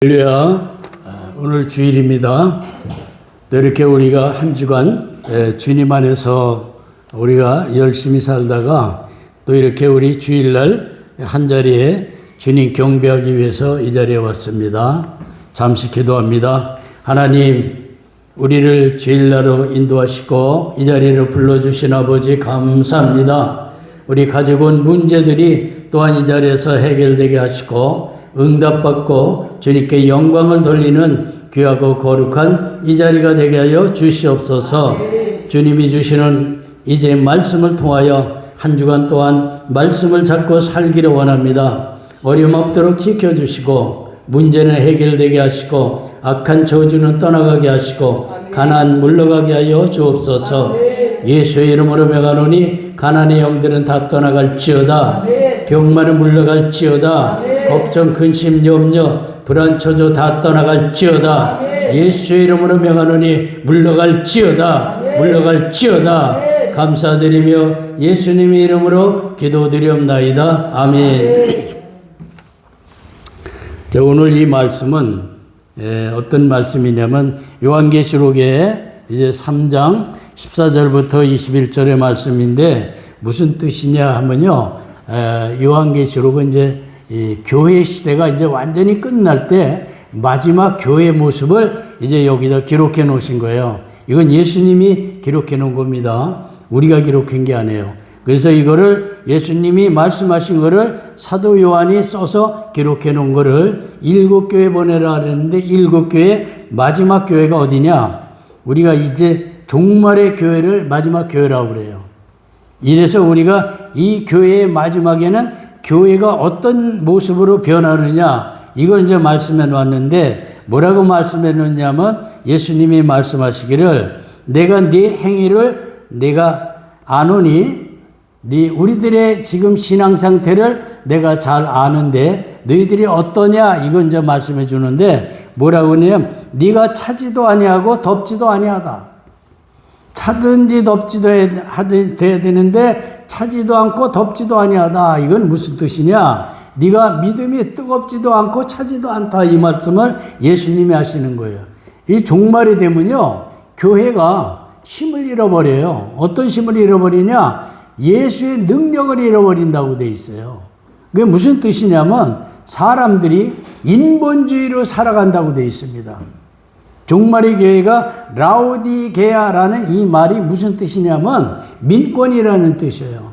할렐루야. 오늘 주일입니다. 또 이렇게 우리가 한 주간 주님 안에서 우리가 열심히 살다가 또 이렇게 우리 주일날 한 자리에 주님 경배하기 위해서 이 자리에 왔습니다. 잠시 기도합니다. 하나님, 우리를 주일날로 인도하시고 이 자리로 불러주신 아버지 감사합니다. 우리 가지고 온 문제들이 또한 이 자리에서 해결되게 하시고 응답받고 주님께 영광을 돌리는 귀하고 거룩한 이 자리가 되게 하여 주시옵소서. 주님이 주시는 이제 말씀을 통하여 한 주간 동안 말씀을 잡고 살기를 원합니다. 어려움 없도록 지켜주시고 문제는 해결되게 하시고 악한 저주는 떠나가게 하시고 가난 물러가게 하여 주옵소서. 예수의 이름으로 명하노니 가난의 영들은 다 떠나갈지어다. 병마는 물러갈지어다. 걱정, 근심, 염려, 불안, 초조 다 떠나갈지어다. 예수의 이름으로 명하노니 물러갈지어다. 물러갈지어다. 감사드리며 예수님의 이름으로 기도드리옵나이다. 아멘. 자, 오늘 이 말씀은 어떤 말씀이냐면 요한계시록의 이제 3장 14절부터 21절의 말씀인데 무슨 뜻이냐 하면요, 요한계시록은 이제 이 교회 시대가 이제 완전히 끝날 때 마지막 교회 모습을 이제 여기다 기록해 놓으신 거예요. 이건 예수님이 기록해 놓은 겁니다. 우리가 기록한 게 아니에요. 그래서 이거를 예수님이 말씀하신 거를 사도 요한이 써서 기록해 놓은 거를 7교회 보내라 그랬는데 7교회 마지막 교회가 어디냐? 우리가 이제 종말의 교회를 마지막 교회라고 그래요. 이래서 우리가 이 교회의 마지막에는 교회가 어떤 모습으로 변하느냐, 이걸 이제 말씀해 놨는데 뭐라고 말씀해 놨냐면 예수님이 말씀하시기를 내가 네 행위를 내가 아노니 우리들의 지금 신앙 상태를 내가 잘 아는데 너희들이 어떠냐, 이건 이제 말씀해 주는데 뭐라고 하냐면 네가 차지도 아니하고 덥지도 아니하다. 차든지 덥지도 돼야 되는데 차지도 않고 덥지도 아니하다. 이건 무슨 뜻이냐? 네가 믿음이 뜨겁지도 않고 차지도 않다. 이 말씀을 예수님이 하시는 거예요. 이 종말이 되면요, 교회가 힘을 잃어버려요. 어떤 힘을 잃어버리냐? 예수의 능력을 잃어버린다고 돼 있어요. 그게 무슨 뜻이냐면 사람들이 인본주의로 살아간다고 돼 있습니다. 종말의 교회가 라오디게아라는 이 말이 무슨 뜻이냐면 민권이라는 뜻이에요.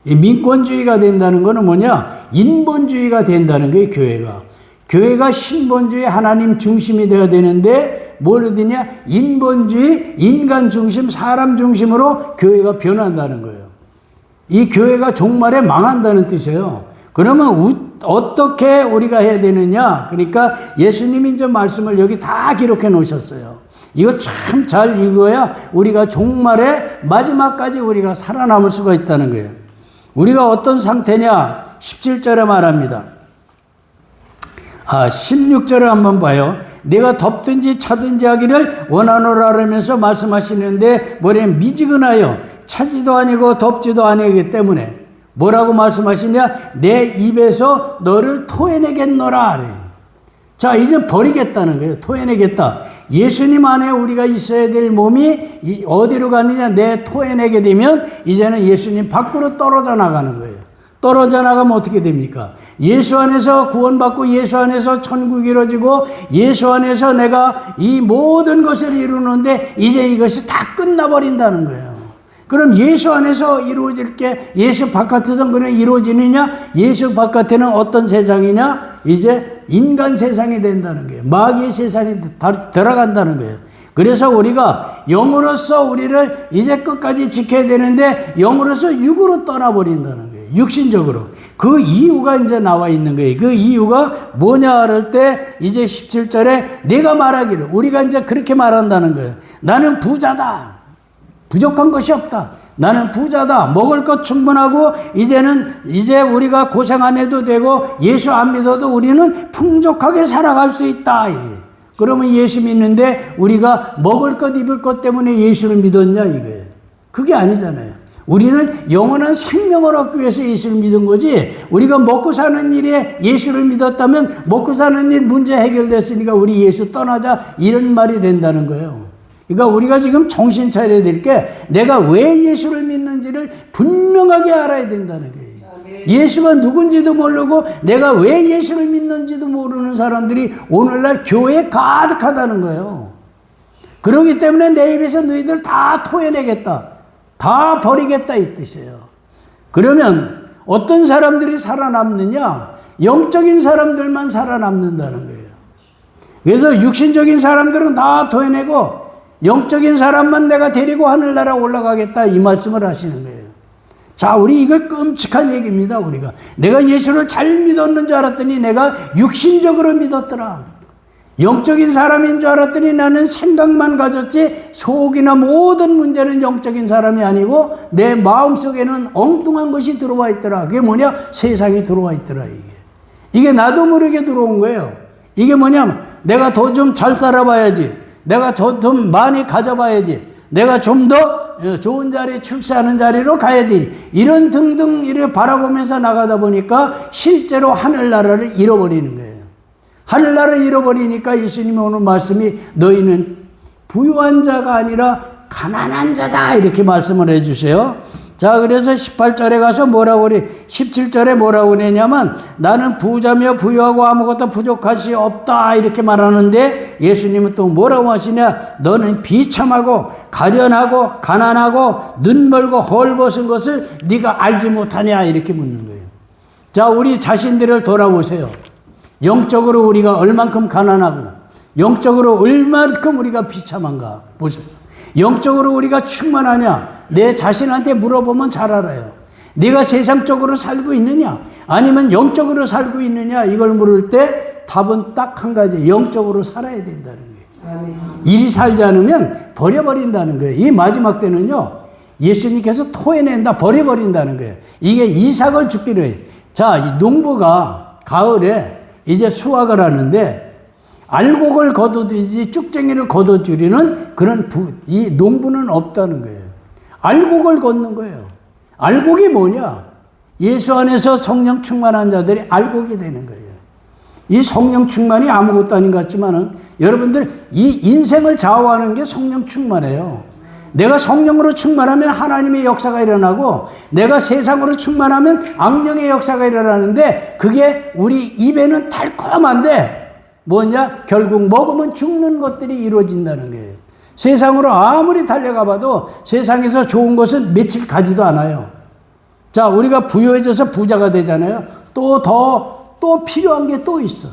이 민권주의가 된다는 것은 뭐냐? 인본주의가 된다는 거예요, 교회가. 교회가 신본주의 하나님 중심이 되어야 되는데 뭘 되냐? 인본주의, 인간 중심, 사람 중심으로 교회가 변한다는 거예요. 이 교회가 종말에 망한다는 뜻이에요. 그러면 어떻게 우리가 해야 되느냐? 그러니까 예수님이 이제 말씀을 여기 다 기록해 놓으셨어요. 이거 참 잘 읽어야 우리가 종말에 마지막까지 우리가 살아남을 수가 있다는 거예요. 우리가 어떤 상태냐? 17절에 말합니다. 16절을 한번 봐요. 내가 덥든지 차든지 하기를 원하노라 하면서 말씀하시는데 뭐냐면 미지근하여 차지도 아니고 덥지도 아니기 때문에 뭐라고 말씀하시냐? 내 입에서 너를 토해내겠노라. 자, 이제 버리겠다는 거예요. 토해내겠다. 예수님 안에 우리가 있어야 될 몸이 어디로 가느냐? 내 토해내게 되면 이제는 예수님 밖으로 떨어져 나가는 거예요. 떨어져 나가면 어떻게 됩니까? 예수 안에서 구원받고 예수 안에서 천국이 이루어지고 예수 안에서 내가 이 모든 것을 이루는데 이제 이것이 다 끝나버린다는 거예요. 그럼 예수 안에서 이루어질 게 예수 바깥에서 그냥 이루어지느냐? 예수 바깥에는 어떤 세상이냐? 이제 인간 세상이 된다는 거예요. 마귀의 세상이 들어간다는 거예요. 그래서 우리가 영으로서 우리를 이제 끝까지 지켜야 되는데 영으로서 육으로 떠나버린다는 거예요. 육신적으로. 그 이유가 이제 나와 있는 거예요. 그 이유가 뭐냐 할 때 이제 17절에 내가 말하기를, 우리가 이제 그렇게 말한다는 거예요. 나는 부자다. 부족한 것이 없다. 나는 부자다. 먹을 것 충분하고 이제 우리가 고생 안 해도 되고 예수 안 믿어도 우리는 풍족하게 살아갈 수 있다. 그러면 예수 믿는데 우리가 먹을 것 입을 것 때문에 예수를 믿었냐 이거예요. 그게 아니잖아요. 우리는 영원한 생명을 얻기 위해서 예수를 믿은 거지, 우리가 먹고 사는 일에 예수를 믿었다면 먹고 사는 일 문제 해결됐으니까 우리 예수 떠나자 이런 말이 된다는 거예요. 그러니까 우리가 지금 정신 차려야 될 게 내가 왜 예수를 믿는지를 분명하게 알아야 된다는 거예요. 예수가 누군지도 모르고 내가 왜 예수를 믿는지도 모르는 사람들이 오늘날 교회에 가득하다는 거예요. 그렇기 때문에 내 입에서 너희들 다 토해내겠다, 다 버리겠다 이 뜻이에요. 그러면 어떤 사람들이 살아남느냐? 영적인 사람들만 살아남는다는 거예요. 그래서 육신적인 사람들은 다 토해내고 영적인 사람만 내가 데리고 하늘나라 올라가겠다 이 말씀을 하시는 거예요. 자, 우리 이거 끔찍한 얘기입니다. 우리가 내가 예수를 잘 믿었는 줄 알았더니 내가 육신적으로 믿었더라. 영적인 사람인 줄 알았더니 나는 생각만 가졌지 속이나 모든 문제는 영적인 사람이 아니고 내 마음속에는 엉뚱한 것이 들어와 있더라. 그게 뭐냐? 세상이 들어와 있더라. 이게 나도 모르게 들어온 거예요. 이게 뭐냐면 내가 더 좀 잘 살아봐야지, 내가 좀 많이 가져봐야지, 내가 좀 더 좋은 자리, 출세하는 자리로 가야 돼, 이런 등등 이렇게 바라보면서 나가다 보니까 실제로 하늘나라를 잃어버리는 거예요. 하늘나라를 잃어버리니까 예수님이 오는 말씀이 너희는 부유한 자가 아니라 가난한 자다 이렇게 말씀을 해주세요. 자, 그래서 18절에 가서 뭐라고 그래? 17절에 뭐라고 그러냐면 나는 부자며 부유하고 아무것도 부족한 것이 없다 이렇게 말하는데 예수님은 또 뭐라고 하시냐? 너는 비참하고 가련하고 가난하고 눈멀고 헐벗은 것을 네가 알지 못하냐 이렇게 묻는 거예요. 자, 우리 자신들을 돌아보세요. 영적으로 우리가 얼만큼 가난하고 영적으로 얼만큼 우리가 비참한가 보세요. 영적으로 우리가 충만하냐? 내 자신한테 물어보면 잘 알아요. 네가 세상적으로 살고 있느냐 아니면 영적으로 살고 있느냐 이걸 물을 때 답은 딱 한 가지, 영적으로 살아야 된다는 거예요. 아멘. 이리 살지 않으면 버려버린다는 거예요. 이 마지막 때는요 예수님께서 토해낸다, 버려버린다는 거예요. 이게 이삭을 죽기로 해요. 자, 이 농부가 가을에 이제 수확을 하는데 알곡을 걷어들이지 쭉쟁이를 걷어들이는 그런 이 농부는 없다는 거예요. 알곡을 걷는 거예요. 알곡이 뭐냐? 예수 안에서 성령 충만한 자들이 알곡이 되는 거예요. 이 성령 충만이 아무것도 아닌 것 같지만은 여러분들 이 인생을 좌우하는 게 성령 충만해요. 내가 성령으로 충만하면 하나님의 역사가 일어나고 내가 세상으로 충만하면 악령의 역사가 일어나는데 그게 우리 입에는 달콤한데 뭐냐? 결국 먹으면 죽는 것들이 이루어진다는 거예요. 세상으로 아무리 달려가 봐도 세상에서 좋은 것은 며칠 가지도 않아요. 자, 우리가 부유해져서 부자가 되잖아요. 또 필요한 게 또 있어.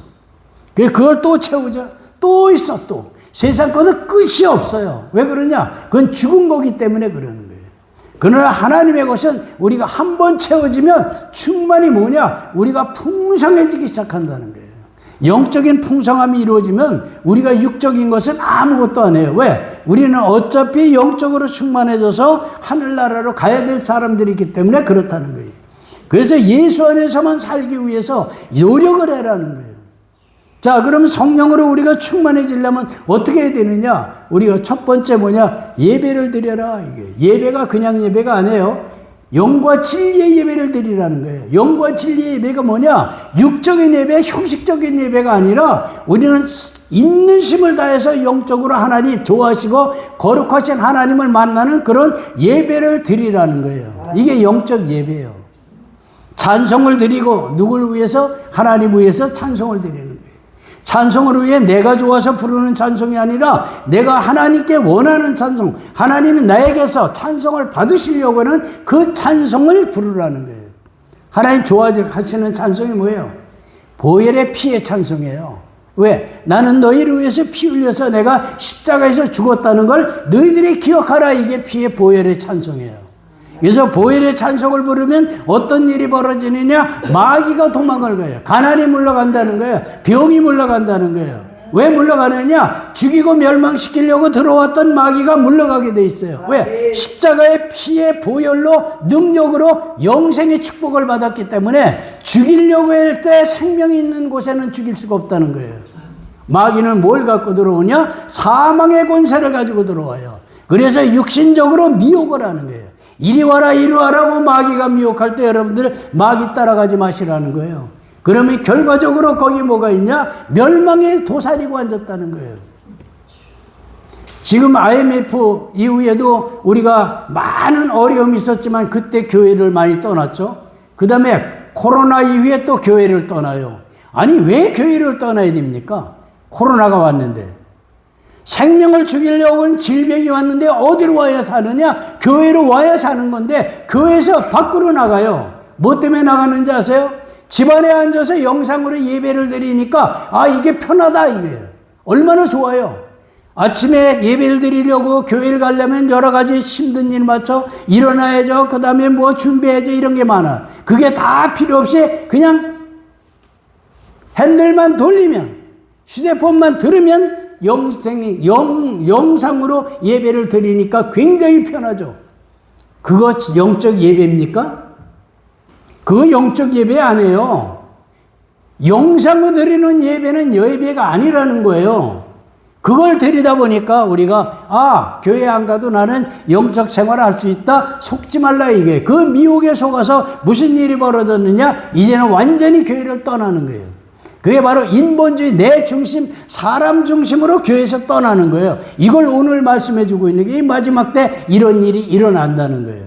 그걸 또 채우자. 또 있어, 또. 세상 거는 끝이 없어요. 왜 그러냐? 그건 죽은 거기 때문에 그러는 거예요. 그러나 하나님의 것은 우리가 한번 채워지면 충만이 뭐냐? 우리가 풍성해지기 시작한다는 거예요. 영적인 풍성함이 이루어지면 우리가 육적인 것은 아무것도 안 해요. 왜? 우리는 어차피 영적으로 충만해져서 하늘나라로 가야 될 사람들이기 때문에 그렇다는 거예요. 그래서 예수 안에서만 살기 위해서 노력을 해라는 거예요. 자, 그럼 성령으로 우리가 충만해지려면 어떻게 해야 되느냐? 우리가 첫 번째 뭐냐? 예배를 드려라. 이게 예배가 그냥 예배가 아니에요. 영과 진리의 예배를 드리라는 거예요. 영과 진리의 예배가 뭐냐? 육적인 예배, 형식적인 예배가 아니라 우리는 있는 힘을 다해서 영적으로 하나님 좋아하시고 거룩하신 하나님을 만나는 그런 예배를 드리라는 거예요. 이게 영적 예배예요. 찬송을 드리고 누굴 위해서? 하나님 위해서 찬송을 드리는 거예요. 찬송을 위해 내가 좋아서 부르는 찬송이 아니라 내가 하나님께 원하는 찬송, 하나님이 나에게서 찬송을 받으시려고 하는 그 찬송을 부르라는 거예요. 하나님 좋아하시는 찬송이 뭐예요? 보혈의 피의 찬송이에요. 왜? 나는 너희를 위해서 피 흘려서 내가 십자가에서 죽었다는 걸 너희들이 기억하라. 이게 피의 보혈의 찬송이에요. 그래서 보혈의 찬송을 부르면 어떤 일이 벌어지느냐? 마귀가 도망을 가요. 가난이 물러간다는 거예요. 병이 물러간다는 거예요. 왜 물러가느냐? 죽이고 멸망시키려고 들어왔던 마귀가 물러가게 돼 있어요. 왜? 십자가의 피의 보혈로 능력으로 영생의 축복을 받았기 때문에 죽이려고 할 때 생명이 있는 곳에는 죽일 수가 없다는 거예요. 마귀는 뭘 갖고 들어오냐? 사망의 권세를 가지고 들어와요. 그래서 육신적으로 미혹을 하는 거예요. 이리 와라 이리 와라고 마귀가 미혹할 때 여러분들 마귀 따라가지 마시라는 거예요. 그러면 결과적으로 거기 뭐가 있냐? 멸망의 도사리고 앉았다는 거예요. 지금 IMF 이후에도 우리가 많은 어려움이 있었지만 그때 교회를 많이 떠났죠. 그 다음에 코로나 이후에 또 교회를 떠나요. 아니 왜 교회를 떠나야 됩니까? 코로나가 왔는데. 생명을 죽이려고 질병이 왔는데 어디로 와야 사느냐? 교회로 와야 사는 건데 교회에서 밖으로 나가요. 뭐 때문에 나가는지 아세요? 집안에 앉아서 영상으로 예배를 드리니까 아 이게 편하다 이거예요. 얼마나 좋아요. 아침에 예배를 드리려고 교회를 가려면 여러 가지 힘든 일 맞춰 일어나야죠. 그 다음에 뭐 준비해야죠. 이런 게 많아. 그게 다 필요 없이 그냥 핸들만 돌리면 휴대폰만 들으면 영상으로 예배를 드리니까 굉장히 편하죠. 그거 영적 예배입니까? 그거 영적 예배 아니에요. 영상으로 드리는 예배는 예배가 아니라는 거예요. 그걸 드리다 보니까 우리가 아 교회 안 가도 나는 영적 생활을 할 수 있다. 속지 말라 이게. 그 미혹에 속아서 무슨 일이 벌어졌느냐. 이제는 완전히 교회를 떠나는 거예요. 그게 바로 인본주의 내 중심 사람 중심으로 교회에서 떠나는 거예요. 이걸 오늘 말씀해 주고 있는 게 이 마지막 때 이런 일이 일어난다는 거예요.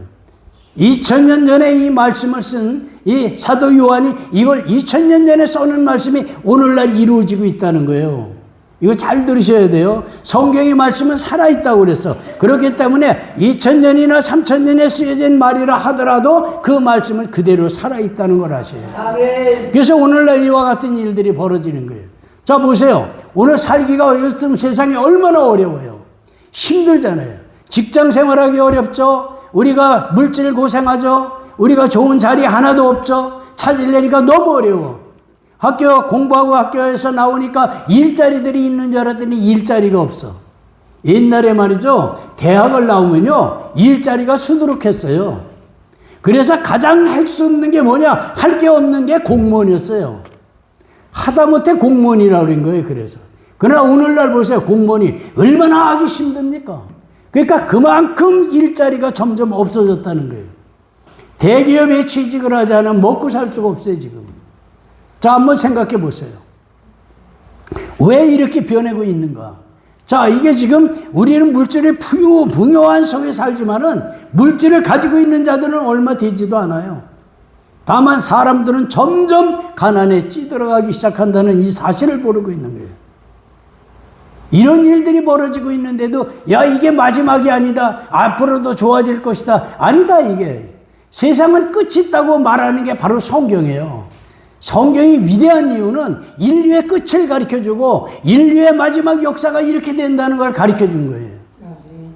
2000년 전에 이 말씀을 쓴 이 사도 요한이 이걸 2000년 전에 써는 말씀이 오늘날 이루어지고 있다는 거예요. 이거 잘 들으셔야 돼요. 성경의 말씀은 살아있다고 그랬어. 그렇기 때문에 2000년이나 3000년에 쓰여진 말이라 하더라도 그 말씀은 그대로 살아있다는 걸 아셔야 돼요. 그래서 오늘날 이와 같은 일들이 벌어지는 거예요. 자 보세요. 오늘 살기가 요즘 세상이 얼마나 어려워요. 힘들잖아요. 직장 생활하기 어렵죠. 우리가 물질 고생하죠. 우리가 좋은 자리 하나도 없죠. 찾으려니까 너무 어려워. 학교 공부하고 학교에서 나오니까 일자리들이 있는 줄 알았더니 일자리가 없어. 옛날에 말이죠. 대학을 나오면요. 일자리가 수두룩했어요. 그래서 가장 할 수 없는 게 뭐냐. 할 게 없는 게 공무원이었어요. 하다못해 공무원이라고 그런 거예요. 그래서. 그러나 오늘날 보세요. 공무원이 얼마나 하기 힘듭니까? 그러니까 그만큼 일자리가 점점 없어졌다는 거예요. 대기업에 취직을 하지 않으면 먹고 살 수가 없어요. 지금. 자, 한번 생각해 보세요. 왜 이렇게 변하고 있는가? 자, 이게 지금 우리는 물질의 풍요한 속에 살지만은 물질을 가지고 있는 자들은 얼마 되지도 않아요. 다만 사람들은 점점 가난에 찌들어가기 시작한다는 이 사실을 모르고 있는 거예요. 이런 일들이 벌어지고 있는데도 야, 이게 마지막이 아니다. 앞으로도 좋아질 것이다. 아니다, 이게. 세상은 끝이 있다고 말하는 게 바로 성경이에요. 성경이 위대한 이유는 인류의 끝을 가르쳐주고 인류의 마지막 역사가 이렇게 된다는 걸 가르쳐준 거예요.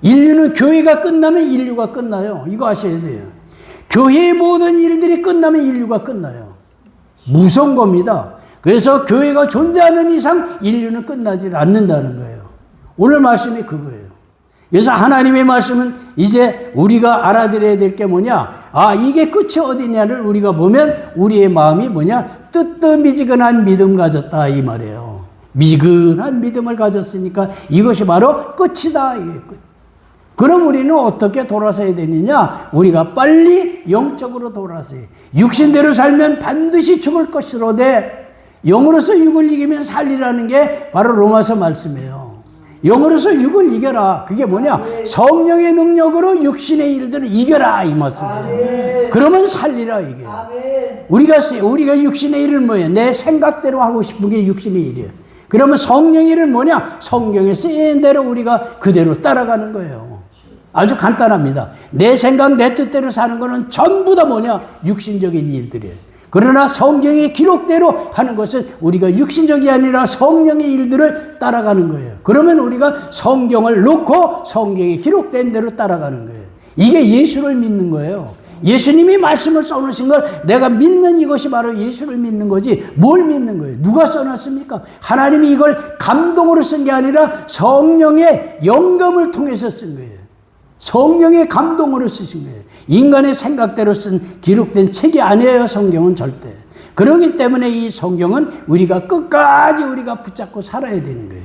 인류는 교회가 끝나면 인류가 끝나요. 이거 아셔야 돼요. 교회의 모든 일들이 끝나면 인류가 끝나요. 무서운 겁니다. 그래서 교회가 존재하는 이상 인류는 끝나지 않는다는 거예요. 오늘 말씀이 그거예요. 그래서 하나님의 말씀은 이제 우리가 알아들어야 될 게 뭐냐? 아, 이게 끝이 어디냐를 우리가 보면 우리의 마음이 뭐냐? 뜨뜻미지근한 믿음 가졌다 이 말이에요. 미지근한 믿음을 가졌으니까 이것이 바로 끝이다. 이게 끝. 그럼 우리는 어떻게 돌아서야 되느냐? 우리가 빨리 영적으로 돌아서야 해. 육신대로 살면 반드시 죽을 것이로되 영으로서 육을 이기면 살리라는 게 바로 로마서 말씀이에요. 영으로서 육을 이겨라. 그게 뭐냐? 성령의 능력으로 육신의 일들을 이겨라 이 말씀이에요. 그러면 살리라 이게. 우리가 육신의 일은 뭐예요? 내 생각대로 하고 싶은 게 육신의 일이에요. 그러면 성령의 일은 뭐냐? 성경에 쓰인 대로 우리가 그대로 따라가는 거예요. 아주 간단합니다. 내 생각, 내 뜻대로 사는 거는 전부 다 뭐냐? 육신적인 일들이에요. 그러나 성경의 기록대로 하는 것은 우리가 육신적이 아니라 성령의 일들을 따라가는 거예요. 그러면 우리가 성경을 놓고 성경에 기록된 대로 따라가는 거예요. 이게 예수를 믿는 거예요. 예수님이 말씀을 써놓으신 걸 내가 믿는 이것이 바로 예수를 믿는 거지 뭘 믿는 거예요? 누가 써놨습니까? 하나님이 이걸 감동으로 쓴 게 아니라 성령의 영감을 통해서 쓴 거예요. 성령의 감동으로 쓰신 거예요. 인간의 생각대로 쓴 기록된 책이 아니에요. 성경은 절대. 그렇기 때문에 이 성경은 우리가 끝까지 우리가 붙잡고 살아야 되는 거예요.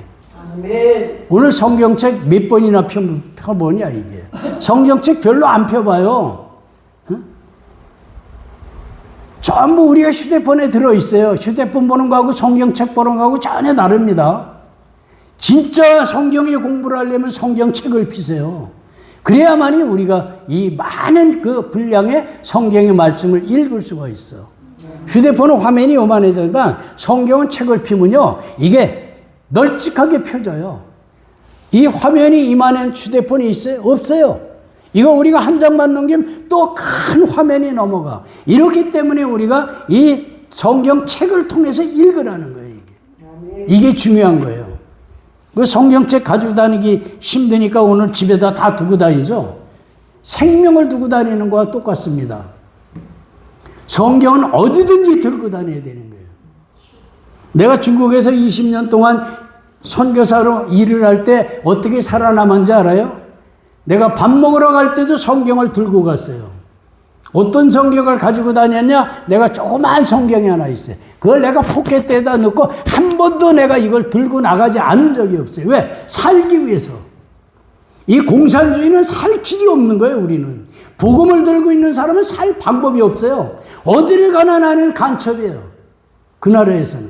아멘. 오늘 성경책 몇 번이나 펴보냐 이게. 성경책 별로 안 펴봐요. 응? 전부 우리가 휴대폰에 들어있어요. 휴대폰 보는 거하고 성경책 보는 거하고 전혀 다릅니다. 진짜 성경에 공부를 하려면 성경책을 피세요. 그래야만이 우리가 이 많은 그 분량의 성경의 말씀을 읽을 수가 있어. 휴대폰은 화면이 요만해지니까 성경은 책을 피면요, 이게 널찍하게 펴져요. 이 화면이 이만한 휴대폰이 있어요? 없어요. 이거 우리가 한 장만 넘기면 또 큰 화면이 넘어가. 이렇기 때문에 우리가 이 성경 책을 통해서 읽으라는 거예요. 이게 중요한 거예요. 그 성경책 가지고 다니기 힘드니까 오늘 집에다 다 두고 다니죠. 생명을 두고 다니는 거와 똑같습니다. 성경은 어디든지 들고 다녀야 되는 거예요. 내가 중국에서 20년 동안 선교사로 일을 할 때 어떻게 살아남았는지 알아요? 내가 밥 먹으러 갈 때도 성경을 들고 갔어요. 어떤 성경을 가지고 다녔냐? 내가 조그만 성경이 하나 있어요. 그걸 내가 포켓에다 넣고 한 번도 내가 이걸 들고 나가지 않은 적이 없어요. 왜? 살기 위해서. 이 공산주의는 살 길이 없는 거예요, 우리는. 복음을 들고 있는 사람은 살 방법이 없어요. 어디를 가나 나는 간첩이에요. 그 나라에서는.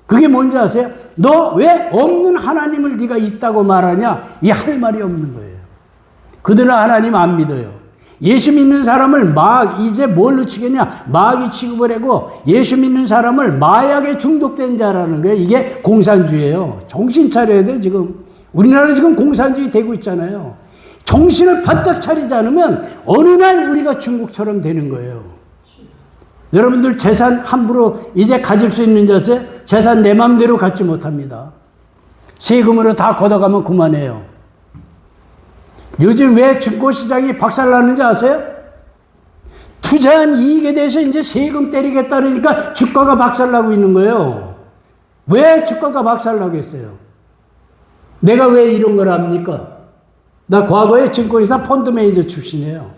그게 뭔지 아세요? 너 왜 없는 하나님을 네가 있다고 말하냐? 이 할 말이 없는 거예요. 그들은 하나님 안 믿어요. 예수 믿는 사람을 이제 뭘로 치겠냐? 마귀 취급을 하고 예수 믿는 사람을 마약에 중독된 자라는 거예요. 이게 공산주의예요. 정신 차려야 돼, 지금. 우리나라 지금 공산주의 되고 있잖아요. 정신을 바짝 차리지 않으면 어느 날 우리가 중국처럼 되는 거예요. 여러분들 재산 함부로 이제 가질 수 있는 자세, 재산 내 맘대로 갖지 못합니다. 세금으로 다 걷어가면 그만해요. 요즘 왜 증권시장이 박살나는지 아세요? 투자한 이익에 대해서 이제 세금 때리겠다 그러니까 주가가 박살나고 있는 거예요. 왜 주가가 박살나겠어요? 내가 왜 이런 걸 합니까? 나 과거에 증권회사 펀드 매니저 출신이에요.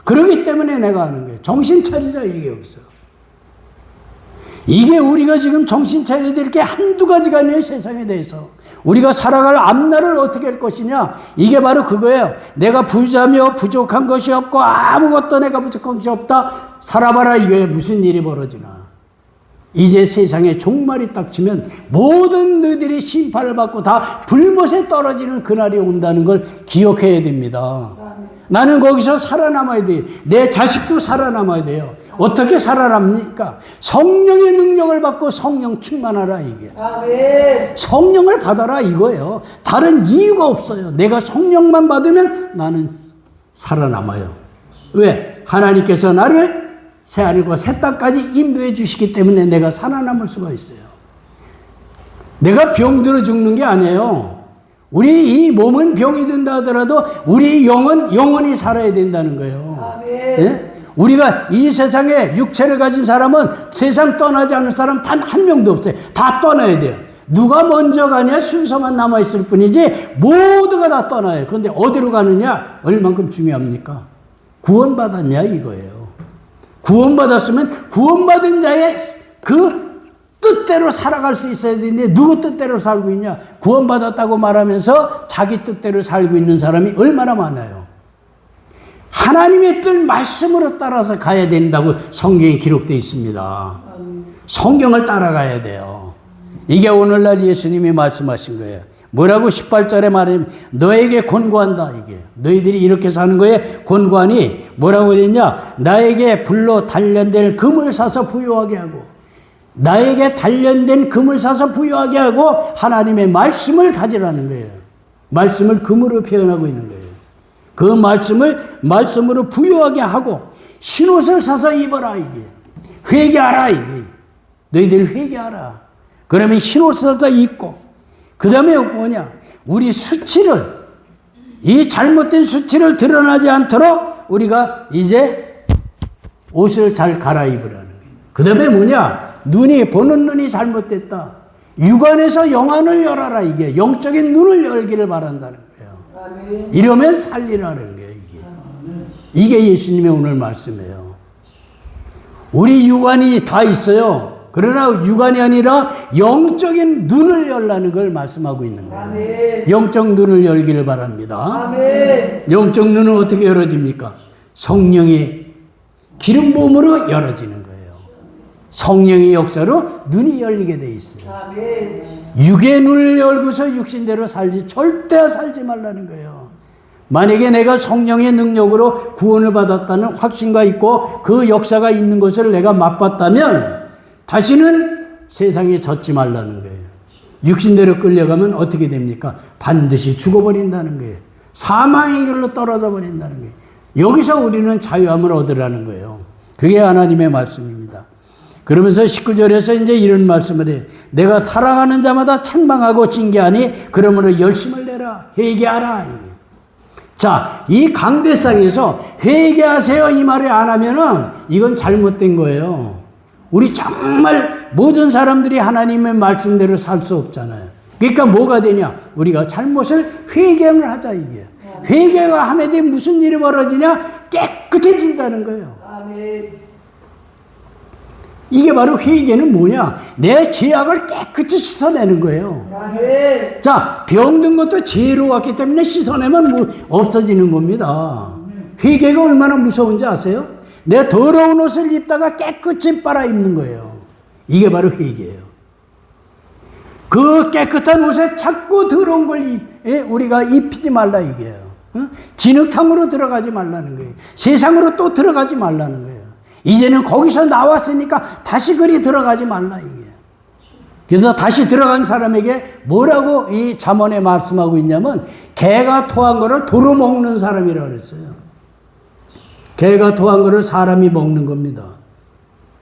그러기 때문에 내가 하는 거예요. 정신 차리자, 이게 여기서. 이게 우리가 지금 정신 차려야 될 게 한두 가지가 아니에요, 세상에 대해서. 우리가 살아갈 앞날을 어떻게 할 것이냐, 이게 바로 그거예요. 내가 부자며 부족한 것이 없고 아무것도 내가 부족한 것이 없다, 살아봐라. 이게 무슨 일이 벌어지나. 이제 세상에 종말이 딱 치면 모든 너희들이 심판을 받고 다 불못에 떨어지는 그날이 온다는 걸 기억해야 됩니다. 나는 거기서 살아남아야 돼요. 내 자식도 살아남아야 돼요. 어떻게 살아납니까? 성령의 능력을 받고 성령 충만하라, 이게. 아멘. 성령을 받아라, 이거예요. 다른 이유가 없어요. 내가 성령만 받으면 나는 살아남아요. 왜? 하나님께서 나를 새하늘과 새 땅까지 인도해 주시기 때문에 내가 살아남을 수가 있어요. 내가 병들어 죽는 게 아니에요. 우리 이 몸은 병이 든다 하더라도 우리 영은 영원히 살아야 된다는 거예요. 예? 우리가 이 세상에 육체를 가진 사람은 세상 떠나지 않을 사람 단 한 명도 없어요. 다 떠나야 돼요. 누가 먼저 가냐? 순서만 남아있을 뿐이지 모두가 다 떠나요. 그런데 어디로 가느냐? 얼만큼 중요합니까? 구원받았냐, 이거예요. 구원받았으면 구원받은 자의 그 뜻대로 살아갈 수 있어야 되는데 누구 뜻대로 살고 있냐? 구원받았다고 말하면서 자기 뜻대로 살고 있는 사람이 얼마나 많아요. 하나님의 뜻 말씀으로 따라서 가야 된다고 성경에 기록되어 있습니다. 성경을 따라가야 돼요. 이게 오늘날 예수님이 말씀하신 거예요. 뭐라고 18절에 말하면 너에게 권고한다, 이게. 너희들이 이렇게 사는 거에 권고하니 뭐라고 했냐? 나에게 불로 단련될 금을 사서 부유하게 하고, 나에게 단련된 금을 사서 부유하게 하고 하나님의 말씀을 가지라는 거예요. 말씀을 금으로 표현하고 있는 거예요. 그 말씀으로 부유하게 하고 흰옷을 사서 입어라, 이게. 회개하라, 이게. 너희들 회개하라. 그러면 흰옷을 사서 입고, 그 다음에 뭐냐? 우리 수치를, 이 잘못된 수치를 드러나지 않도록 우리가 이제 옷을 잘 갈아입으라는 거예요. 그 다음에 뭐냐? 보는 눈이 잘못됐다. 육안에서 영안을 열어라, 이게. 영적인 눈을 열기를 바란다는 거예요. 아멘. 이러면 살리라는 거예요, 이게. 이게 예수님의 오늘 말씀이에요. 우리 육안이 다 있어요. 그러나 육안이 아니라 영적인 눈을 열라는 걸 말씀하고 있는 거예요. 아멘. 영적 눈을 열기를 바랍니다. 아멘. 영적 눈은 어떻게 열어집니까? 성령의 기름 부음으로 열어지는 거예요. 성령의 역사로 눈이 열리게 돼 있어요. 아멘. 육의 눈을 열고서 육신대로 살지 절대 살지 말라는 거예요. 만약에 내가 성령의 능력으로 구원을 받았다는 확신과 있고 그 역사가 있는 것을 내가 맛봤다면 다시는 세상에 젖지 말라는 거예요. 육신대로 끌려가면 어떻게 됩니까? 반드시 죽어버린다는 거예요. 사망의 길로 떨어져 버린다는 거예요. 여기서 우리는 자유함을 얻으라는 거예요. 그게 하나님의 말씀입니다. 그러면서 19절에서 이제 이런 말씀을 해요. 내가 사랑하는 자마다 책망하고 징계하니 그러므로 열심을 내라. 회개하라. 자, 이 강대상에서 회개하세요 이 말을 안 하면은 이건 잘못된 거예요. 우리 정말 모든 사람들이 하나님의 말씀대로 살 수 없잖아요. 그러니까 뭐가 되냐? 우리가 잘못을 회개를 하자 이게. 회개가 함에 대해 무슨 일이 벌어지냐? 깨끗해진다는 거예요. 아멘. 이게 바로 회개는 뭐냐? 내 죄악을 깨끗이 씻어내는 거예요. 아멘. 자, 병든 것도 죄로 왔기 때문에 씻어내면 없어지는 겁니다. 회개가 얼마나 무서운지 아세요? 내 더러운 옷을 입다가 깨끗이 빨아입는 거예요. 이게 바로 회개예요. 그 깨끗한 옷에 자꾸 더러운 걸 우리가 입히지 말라 이게요. 진흙탕으로 들어가지 말라는 거예요. 세상으로 또 들어가지 말라는 거예요. 이제는 거기서 나왔으니까 다시 그리 들어가지 말라 이게. 그래서 다시 들어간 사람에게 뭐라고 이 잠언에 말씀하고 있냐면 개가 토한 거를 도로 먹는 사람이라고 그랬어요. 개가 토한 거를 사람이 먹는 겁니다.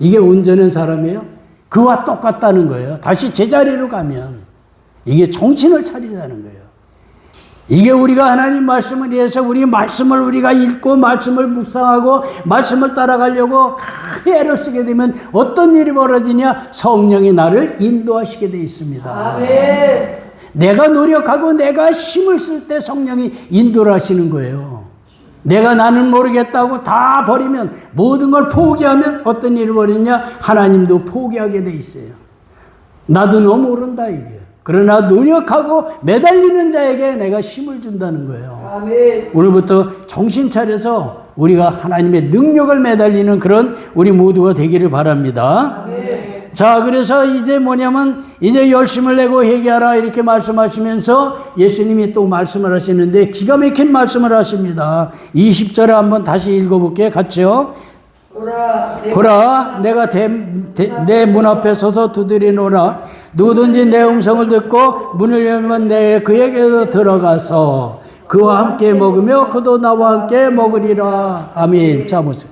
이게 온전한 사람이에요? 그와 똑같다는 거예요. 다시 제자리로 가면 이게 정신을 차리자는 거예요. 이게 우리가 하나님 말씀을 위해서 우리 말씀을 우리가 읽고 말씀을 묵상하고 말씀을 따라가려고 애를 쓰게 되면 어떤 일이 벌어지냐? 성령이 나를 인도하시게 돼 있습니다. 아멘. 내가 노력하고 내가 힘을 쓸 때 성령이 인도를 하시는 거예요. 내가 나는 모르겠다고 다 버리면 모든 걸 포기하면 어떤 일이 벌어지냐? 하나님도 포기하게 돼 있어요. 나도 너 모른다 이게. 그러나 노력하고 매달리는 자에게 내가 힘을 준다는 거예요. 아멘. 오늘부터 정신 차려서 우리가 하나님의 능력을 매달리는 그런 우리 모두가 되기를 바랍니다. 아멘. 자, 그래서 이제 뭐냐면 이제 열심을 내고 회개하라 이렇게 말씀하시면서 예수님이 또 말씀을 하시는데 기가 막힌 말씀을 하십니다. 20절에 한번 다시 읽어볼게요. 같이요. 보라, 내가 내 문 앞에 서서 두드리노라. 누구든지 내 음성을 듣고 문을 열면 내 그에게로 들어가서 그와 함께 먹으며 그도 나와 함께 먹으리라. 아멘. 자, 보세요.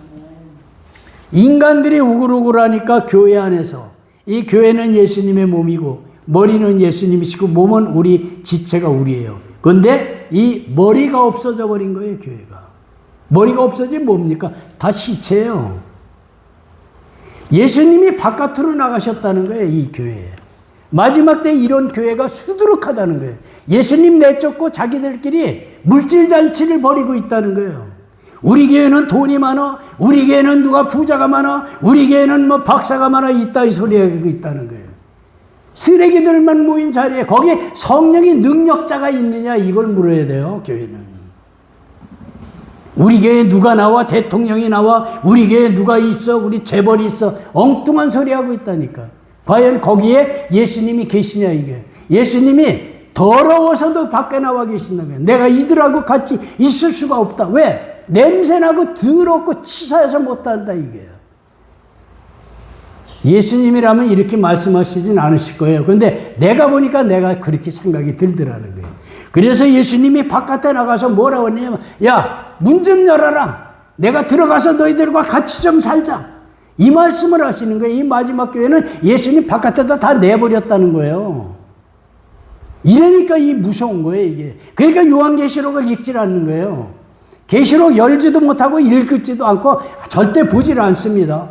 인간들이 우글우글하니까 교회 안에서 이 교회는 예수님의 몸이고 머리는 예수님이시고 몸은 우리 지체가 우리예요. 그런데 이 머리가 없어져 버린 거예요, 교회가. 머리가 없어지면 뭡니까? 다 시체예요. 예수님이 바깥으로 나가셨다는 거예요, 이 교회에. 마지막 때 이런 교회가 수두룩하다는 거예요. 예수님 내쫓고 자기들끼리 물질잔치를 벌이고 있다는 거예요. 우리 교회는 돈이 많아, 우리 교회는 누가 부자가 많아, 우리 교회는 뭐 박사가 많아, 이따위 소리 하고 있다는 거예요. 쓰레기들만 모인 자리에 거기에 성령이 능력자가 있느냐 이걸 물어야 돼요, 교회는. 우리 교회에 누가 나와, 대통령이 나와, 우리 교회에 누가 있어, 우리 재벌이 있어, 엉뚱한 소리 하고 있다니까. 과연 거기에 예수님이 계시냐 이게. 예수님이 더러워서도 밖에 나와 계신다는 거예요. 내가 이들하고 같이 있을 수가 없다. 왜? 냄새나고 더럽고 치사해서 못한다 이게요. 예수님이라면 이렇게 말씀하시진 않으실 거예요. 그런데 내가 보니까 내가 그렇게 생각이 들더라는 거예요. 그래서 예수님이 바깥에 나가서 뭐라고 했냐면 야, 문 좀 열어라. 내가 들어가서 너희들과 같이 좀 살자. 이 말씀을 하시는 거예요. 이 마지막 교회는 예수님 바깥에다 다 내버렸다는 거예요. 이러니까 이 무서운 거예요, 이게. 그러니까 요한계시록을 읽질 않는 거예요. 계시록 열지도 못하고 읽지도 않고 절대 보질 않습니다.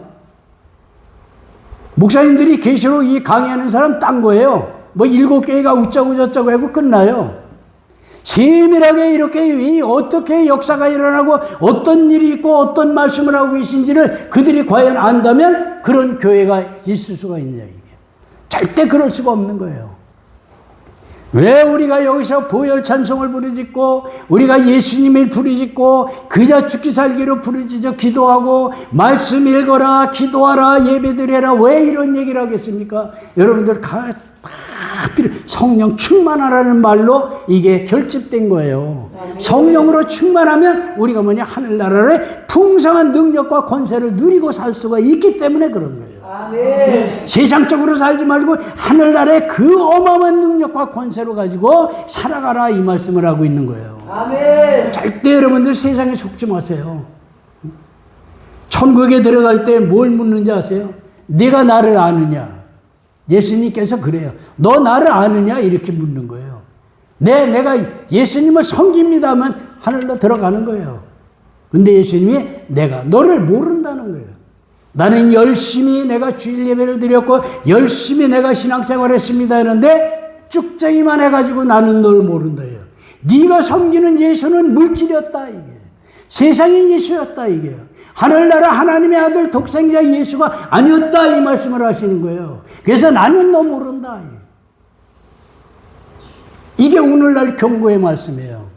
목사님들이 계시록 이 강의하는 사람 딴 거예요. 뭐 7교회가 우짜고 저짜고 하고 끝나요. 세밀하게 이렇게 어떻게 역사가 일어나고 어떤 일이 있고 어떤 말씀을 하고 계신지를 그들이 과연 안다면 그런 교회가 있을 수가 있냐, 이게. 절대 그럴 수가 없는 거예요. 왜 우리가 여기서 보혈 찬송을 부르짖고 우리가 예수님을 부르짖고 그저 죽기 살기로 부르짖어 기도하고 말씀 읽어라 기도하라 예배드려라 왜 이런 얘기를 하겠습니까? 여러분들 성령 충만하라는 말로 이게 결집된 거예요. 성령으로 충만하면 우리가 뭐냐 하늘나라의 풍성한 능력과 권세를 누리고 살 수가 있기 때문에 그런 거예요. 아멘. 세상적으로 살지 말고 하늘나라의 그 어마어마한 능력과 권세로 가지고 살아가라 이 말씀을 하고 있는 거예요. 아멘. 절대 여러분들 세상에 속지 마세요. 천국에 들어갈 때 뭘 묻는지 아세요? 네가 나를 아느냐? 예수님께서 그래요. 너 나를 아느냐? 이렇게 묻는 거예요. 내가 예수님을 섬깁니다면 하늘로 들어가는 거예요. 근데 예수님이 내가 너를 모른다는 거예요. 나는 열심히 내가 주일 예배를 드렸고 열심히 내가 신앙생활을 했습니다 했는데 쭉쟁이만 해가지고 나는 널 모른다예요. 네가 섬기는 예수는 물질이었다 이게. 세상의 예수였다 이게. 하늘나라 하나님의 아들 독생자 예수가 아니었다 이 말씀을 하시는 거예요. 그래서 나는 너 모른다. 이게 오늘날 경고의 말씀이에요.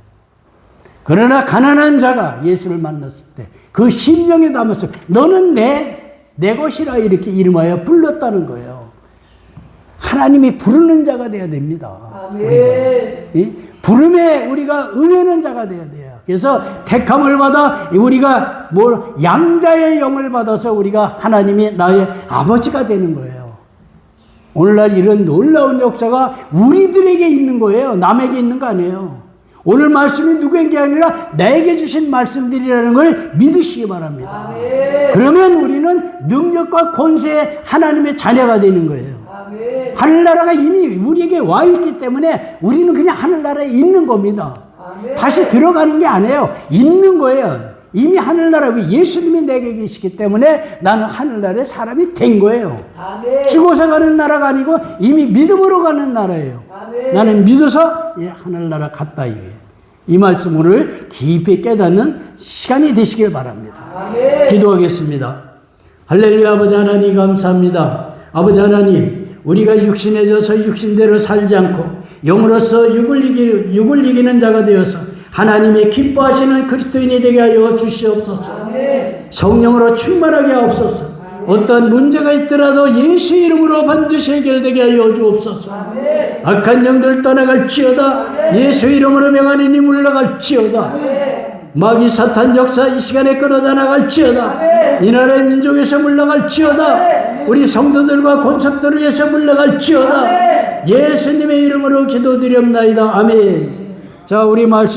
그러나 가난한 자가 예수를 만났을 때 그 심령에 담았어. 너는 내 것이라 이렇게 이름하여 불렀다는 거예요. 하나님이 부르는 자가 돼야 됩니다. 아멘. 부름에 우리가 응하는 자가 돼야 돼요. 그래서 택함을 받아 우리가 양자의 영을 받아서 우리가 하나님이 나의 아버지가 되는 거예요. 오늘날 이런 놀라운 역사가 우리들에게 있는 거예요. 남에게 있는 거 아니에요. 오늘 말씀이 누구에게 아니라 나에게 주신 말씀들이라는 걸 믿으시기 바랍니다. 아멘. 그러면 우리는 능력과 권세의 하나님의 자녀가 되는 거예요. 아멘. 하늘나라가 이미 우리에게 와 있기 때문에 우리는 그냥 하늘나라에 있는 겁니다. 아멘. 다시 들어가는 게 아니에요. 있는 거예요. 이미 하늘나라에 예수님이 내게 계시기 때문에 나는 하늘나라의 사람이 된 거예요. 아멘. 죽어서 가는 나라가 아니고 이미 믿음으로 가는 나라예요. 아멘. 나는 믿어서 하늘나라 갔다 이게. 이 말씀 오늘 깊이 깨닫는 시간이 되시길 바랍니다. 아멘. 기도하겠습니다. 할렐루야. 아버지 하나님 감사합니다. 아버지 하나님 우리가 육신에 져서 육신대로 살지 않고 영으로서 육을 이기는 자가 되어서 하나님이 기뻐하시는 그리스도인이 되게 하여 주시옵소서. 아멘. 성령으로 충만하게 하옵소서. 어떠한 문제가 있더라도 예수 이름으로 반드시 해결되게 하여 주옵소서. 아멘. 악한 영들 떠나갈지어다. 예수 이름으로 명하느니 물러갈지어다. 아멘. 마귀 사탄 역사 이 시간에 끊어져 나갈지어다. 이 나라의 민족에서 물러갈지어다. 우리 성도들과 권속들을 위해서 물러갈지어다. 예수님의 이름으로 기도드렸나이다. 아멘. 자, 우리 말씀